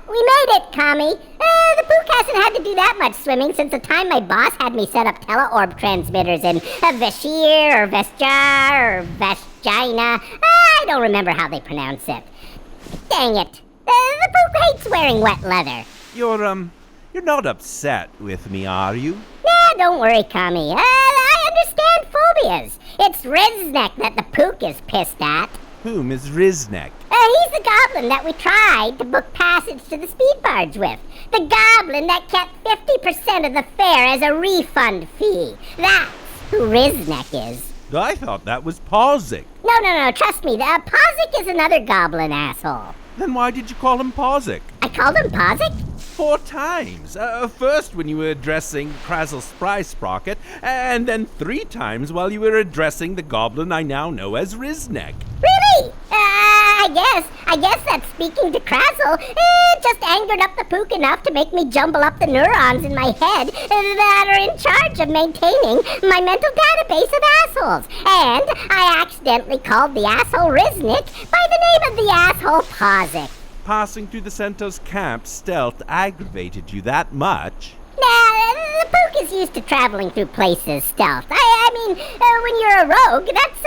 We made it, Kami. The Pook hasn't had to do that much swimming since the time my boss had me set up teleorb transmitters in Vashir or Vesjar or Vashgina. I don't remember how they pronounce it. Dang it. The Pook hates wearing wet leather. You're not upset with me, are you? Nah, don't worry, Kami. I understand phobias. It's Riznek that the Pook is pissed at. Whom is Riznek? He's the goblin that we tried to book passage to the speed barge with. The goblin that kept 50% of the fare as a refund fee. That's who Riznek is. I thought that was Pausik. No, trust me. Pausik is another goblin asshole. Then why did you call him Pausik? I called him Pausik? 4 times. First when you were addressing Mudsproket, and then 3 times while you were addressing the goblin I now know as Riznek. Really? I guess that speaking to Krazzle just angered up the Pook enough to make me jumble up the neurons in my head that are in charge of maintaining my mental database of assholes. And I accidentally called the asshole Riznik by the name of the asshole Pausik. Passing through the Centaur's camp stealth aggravated you that much? Nah, the Pook is used to traveling through places stealth. I mean, when you're a rogue, that's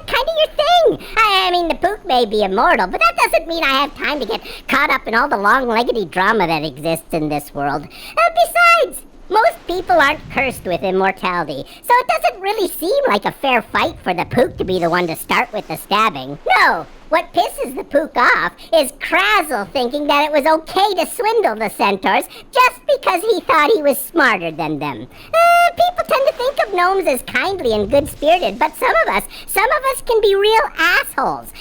kind of your thing. I mean, the Pook may be immortal, but that doesn't mean I have time to get caught up in all the long-leggedy drama that exists in this world. Besides, most people aren't cursed with immortality, so it doesn't really seem like a fair fight for the Pook to be the one to start with the stabbing. No. What pisses the Pook off is Krazzle thinking that it was okay to swindle the centaurs just because he thought he was smarter than them. People tend to think of gnomes as kindly and good-spirited, but some of us can be real assholes.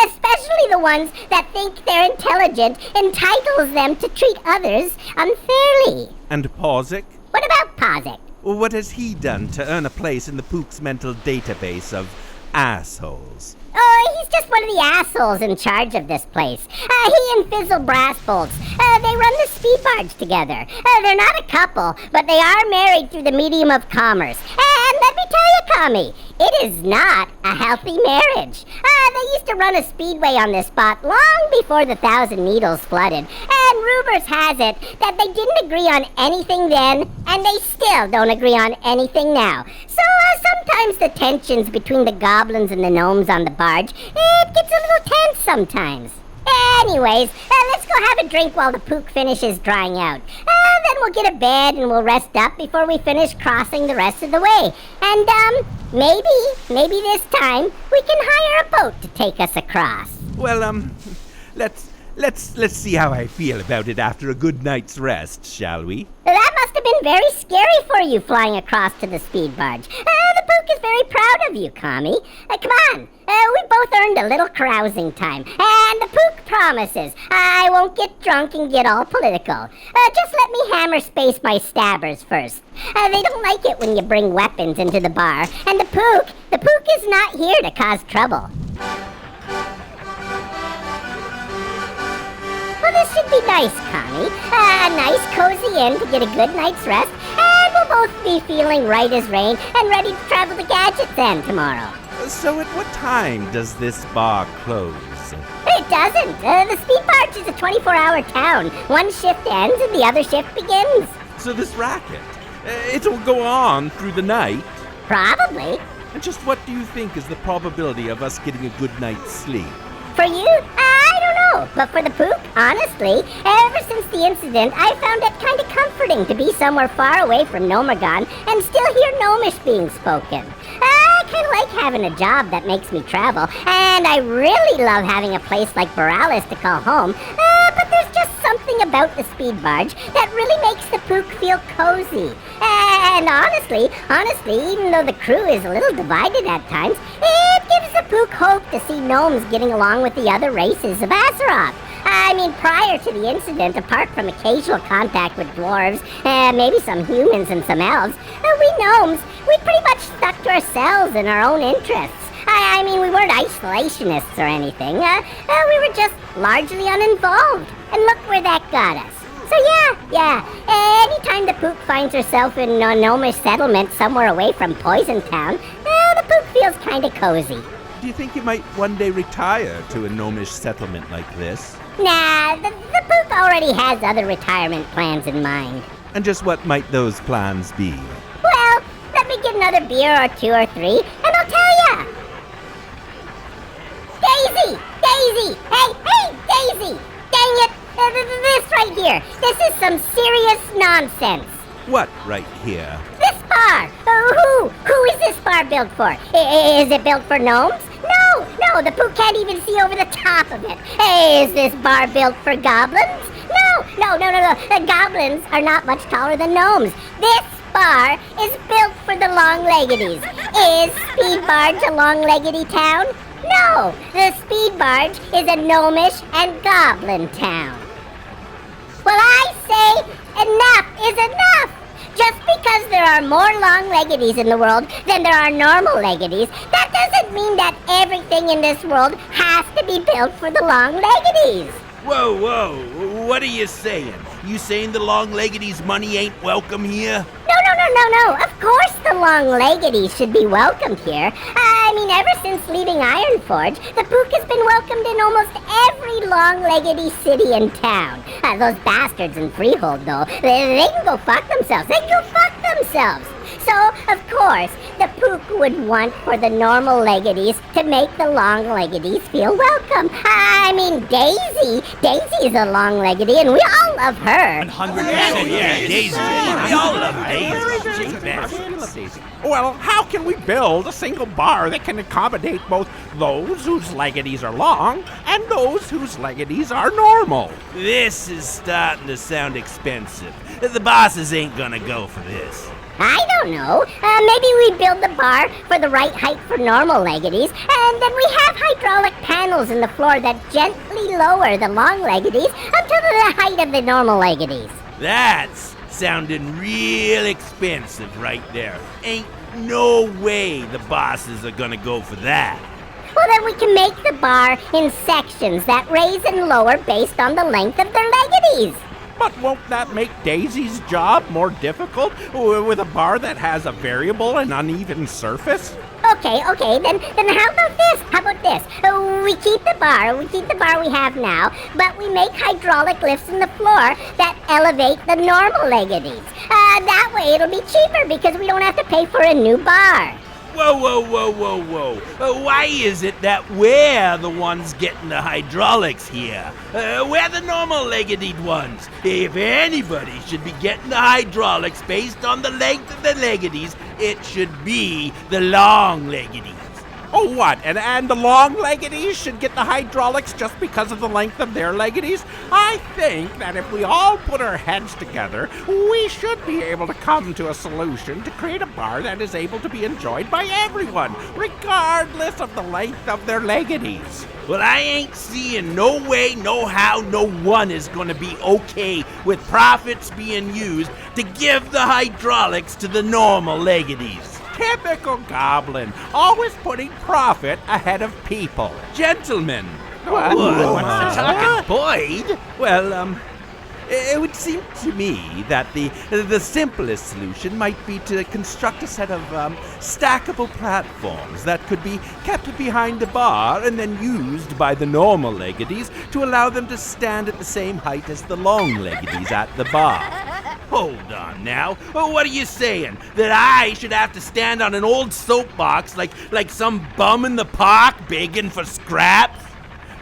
Especially the ones that think their intelligence entitles them to treat others unfairly. And Pausik? What about Pausik? What has he done to earn a place in the Pook's mental database of assholes? Oh, he's just one of the assholes in charge of this place. He and Fizzle Brassbolts, they run the speed barge together. They're not a couple, but they are married through the medium of commerce. And let me tell you, Kami, it is not a healthy marriage. They used to run a speedway on this spot long before the Thousand Needles flooded. And rumors has it that they didn't agree on anything then, and they still don't agree on anything now. So sometimes the tensions between the goblins and the gnomes on the barge, it gets a little tense sometimes. Anyways, let's go have a drink while the Pook finishes drying out. Then we'll get a bed and we'll rest up before we finish crossing the rest of the way. And, maybe this time we can hire a boat to take us across. Well, let's see how I feel about it after a good night's rest, shall we? That must have been very scary for you flying across to the speed barge. The Pook is very proud of you, Kami. Come on, we both earned a little carousing time. And the Pook promises I won't get drunk and get all political. Just let me hammer space my stabbers first. They don't like it when you bring weapons into the bar. And the Pook is not here to cause trouble. Well, this should be nice, Kami. A nice cozy inn to get a good night's rest, and we'll both be feeling right as rain and ready to travel to Gadget's End tomorrow. So at what time does this bar close? It doesn't. The speed barge is a 24-hour town. One shift ends and the other shift begins. So this racket, it'll go on through the night? Probably. And just what do you think is the probability of us getting a good night's sleep? For you, I don't know. But for the Pook, honestly, ever since the incident, I found it kind of comforting to be somewhere far away from Nomergon and still hear Gnomish being spoken. I kind of like having a job that makes me travel, and I really love having a place like Boralis to call home. But there's just something about the speed barge that really makes the Pook feel cozy. And honestly, even though the crew is a little divided at times, it gives the Pook hope to see gnomes getting along with the other races of Azeroth. I mean, prior to the incident, apart from occasional contact with dwarves, maybe some humans and some elves, we gnomes, we pretty much stuck to ourselves and our own interests. I mean, we weren't isolationists or anything. We were just largely uninvolved. And look where that got us. So yeah. Anytime the Pook finds herself in a gnomish settlement somewhere away from Poison Town, the Pook feels kind of cozy. Do you think you might one day retire to a gnomish settlement like this? Nah, the Pook already already has other retirement plans in mind. And just what might those plans be? Well, let me get another beer or two or three, and I'll tell ya! Daisy! Daisy! Hey, Daisy! Dang it! This right here. This is some serious nonsense. What right here? This bar! Who is this bar built for? Is it built for gnomes? No, the Pook can't even see over the top of it. Hey, is this bar built for goblins? No. The goblins are not much taller than gnomes. This bar is built for the long-leggedies. Is Speed Barge a long-leggedy town? No, the Speed Barge is a gnomish and goblin town. Well, I say enough is enough! Just because there are more long-leggedies in the world than there are normal leggedies, that doesn't mean that everything in this world has to be built for the long-leggedies. Whoa, what are you saying? You saying the long-leggedies' money ain't welcome here? No. Of course the long-leggedies should be welcomed here. I mean, ever since leaving Ironforge, the Pook has been welcomed in almost every long-leggedy city and town. Those bastards in Freehold, though, they can go fuck themselves. So, of course, the Pook would want for the normal leggedies to make the long leggedies feel welcome. I mean, Daisy is a long leggedy, and we all love her. 100%, yeah, Daisy. We all love Daisy. Well, how can we build a single bar that can accommodate both those whose leggedies are long and those whose leggedies are normal? This is starting to sound expensive. The bosses ain't gonna go for this. I don't know. Maybe we build the bar for the right height for normal leggedies, and then we have hydraulic panels in the floor that gently lower the long leggedies up to the height of the normal leggedies. That's sounding real expensive right there. Ain't no way the bosses are gonna go for that. Well, then we can make the bar in sections that raise and lower based on the length of their leggedies. But won't that make Daisy's job more difficult with a bar that has a variable and uneven surface? Okay, then how about this? We keep the bar we have now, but we make hydraulic lifts in the floor that elevate the normal leggedies. That way it'll be cheaper because we don't have to pay for a new bar. Whoa. Why is it that we're the ones getting the hydraulics here? We're the normal-leggedied ones. If anybody should be getting the hydraulics based on the length of the leggedies, it should be the long-leggedies. Oh, what? And the long leggedies should get the hydraulics just because of the length of their leggedies? I think that if we all put our heads together, we should be able to come to a solution to create a bar that is able to be enjoyed by everyone, regardless of the length of their leggedies. Well, I ain't seeing no way, no how, no one is gonna be okay with profits being used to give the hydraulics to the normal leggedies. Typical goblin, always putting profit ahead of people. Gentlemen. What? What's talking, Boyd? Well, it would seem to me that the simplest solution might be to construct a set of stackable platforms that could be kept behind the bar and then used by the normal leggedies to allow them to stand at the same height as the long leggedies at the bar. Hold on now. What are you saying? That I should have to stand on an old soapbox like some bum in the park begging for scraps?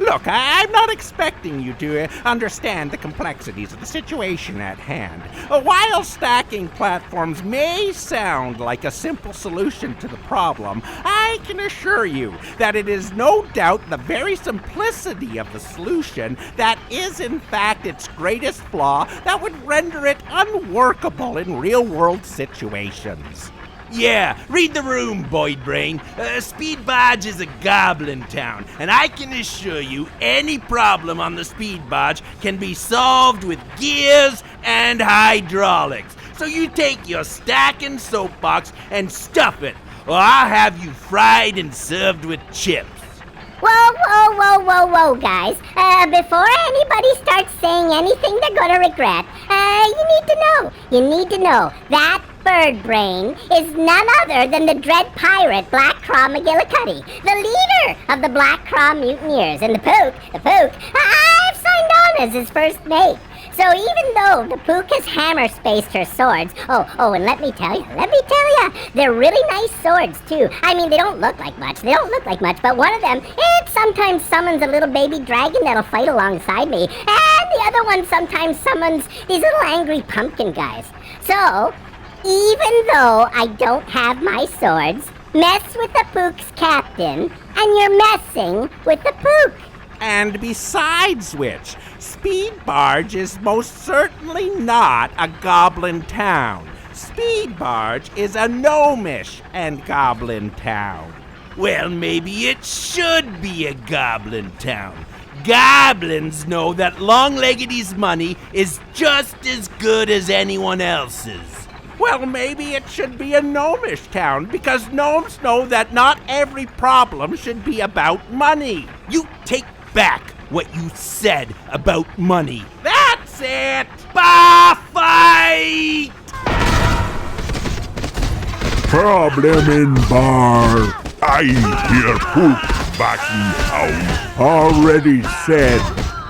Look, I'm not expecting you to understand the complexities of the situation at hand. While stacking platforms may sound like a simple solution to the problem, I can assure you that it is no doubt the very simplicity of the solution that is in fact its greatest flaw that would render it unworkable in real-world situations. Yeah, read the room, Boyd Brain. Speed Barge is a goblin town, and I can assure you any problem on the Speed Barge can be solved with gears and hydraulics. So you take your stacking soapbox and stuff it, or I'll have you fried and served with chips. Whoa, guys. Before anybody starts saying anything they're gonna regret, you need to know that Bird Brain is none other than the dread pirate Black Craw McGillicuddy, the leader of the Black Craw Mutineers. And the Pook, I've signed on as his first mate. So even though the Pook has hammer-spaced her swords, and let me tell ya, they're really nice swords too. I mean, they don't look like much, but one of them, it sometimes summons a little baby dragon that'll fight alongside me, and the other one sometimes summons these little angry pumpkin guys. So, even though I don't have my swords, mess with the Pook's captain, and you're messing with the Pook. And besides which, Speed Barge is most certainly not a goblin town. Speed Barge is a gnomish and goblin town. Well, maybe it should be a goblin town. Goblins know that Long-Leggedy's money is just as good as anyone else's. Well, maybe it should be a gnomish town, because gnomes know that not every problem should be about money. You take back what you said about money. That's it! Bar fight! Problem in bar. I hear Pook backing out. Already said,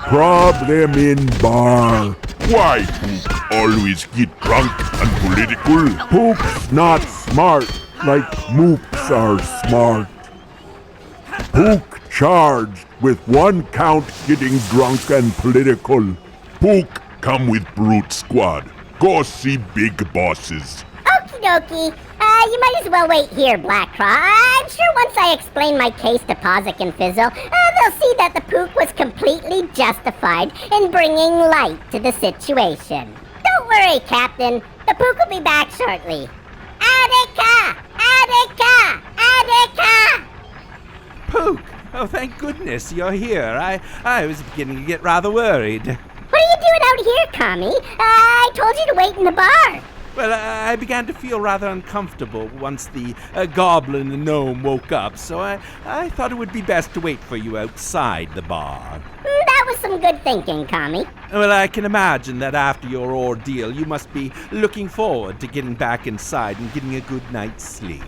problem in bar. Why Pook always get drunk and political? Pook's not smart like mooks are smart. Pook charged with one count getting drunk and political. Pook come with Brute Squad. Go see big bosses. Okie dokie. You might as well wait here, Blackcraw. I'm sure once I explain my case to Pozik and Fizzle, they'll see that the Pook was completely justified in bringing light to the situation. Don't worry, Captain. The Pook will be back shortly. Adeka! Adeka! Adeka! Pook! Oh, thank goodness you're here. I was beginning to get rather worried. What are you doing out here, Kami? I told you to wait in the bar. Well, I began to feel rather uncomfortable once the goblin and gnome woke up, so I thought it would be best to wait for you outside the bar. That was some good thinking, Kami. Well, I can imagine that after your ordeal, you must be looking forward to getting back inside and getting a good night's sleep.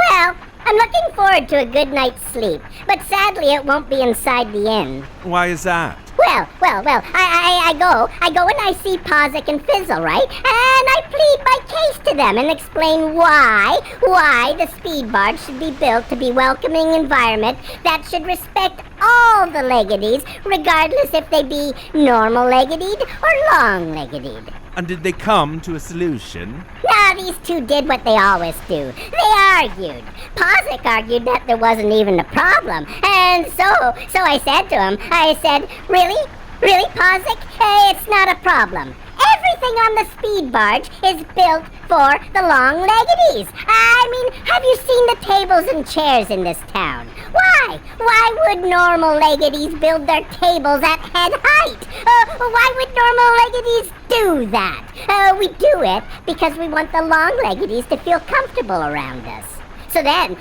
Well, I'm looking forward to a good night's sleep, but sadly it won't be inside the inn. Why is that? Well, I go and I see Pozik and Fizzle, right? And I plead my case to them and explain why the speed barge should be built to be a welcoming environment that should respect all the leggedies, regardless if they be normal-leggedied or long-leggedied. And did they come to a solution? No, these two did what they always do. They argued. Pozik argued that there wasn't even a problem. And so I said to him, really? Really, Pozik? It's not a problem. Everything on the speed barge is built for the long-leggedies. I mean, have you seen the tables and chairs in this town? Why? Why would normal leggedies build their tables at head height? Why would normal leggedies do that? We do it because we want the long-leggedies to feel comfortable around us. So then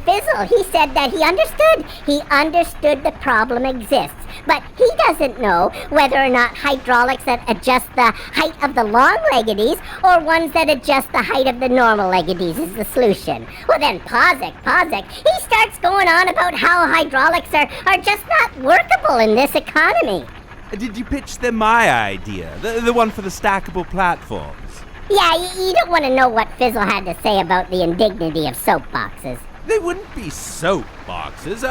Fizzle, he said that he understood. He understood the problem exists. But he doesn't know whether or not hydraulics that adjust the height of the long-leggedies or ones that adjust the height of the normal-leggedies is the solution. Well then Pozik, he starts going on about how hydraulics are just not workable in this economy. Did you pitch them my idea? The one for the stackable platforms? Yeah, you don't want to know what Fizzle had to say about the indignity of soapboxes. They wouldn't be soap boxes.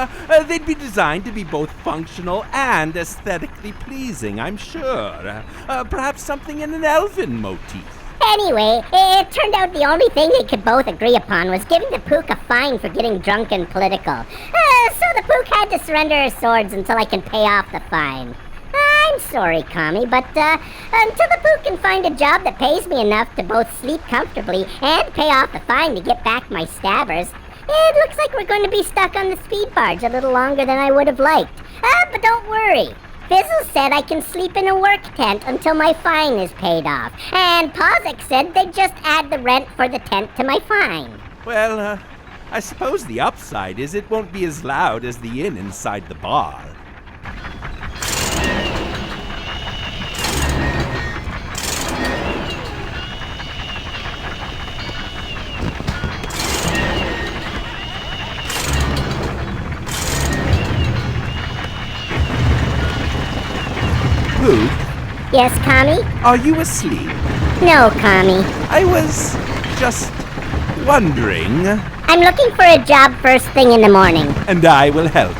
They'd be designed to be both functional and aesthetically pleasing, I'm sure. Perhaps something in an elven motif. Anyway, it turned out the only thing they could both agree upon was giving the Pook a fine for getting drunk and political. So the Pook had to surrender his swords until I can pay off the fine. I'm sorry, Kami, but until the Pook can find a job that pays me enough to both sleep comfortably and pay off the fine to get back my stabbers, it looks like we're going to be stuck on the speed barge a little longer than I would have liked. But don't worry. Fizzle said I can sleep in a work tent until my fine is paid off. And Pozik said they'd just add the rent for the tent to my fine. Well, I suppose the upside is it won't be as loud as the inn inside the bar. Pook, Yes, Kami? Are you asleep? No, Kami. I was just wondering, I'm looking for a job first thing in the morning. and I will help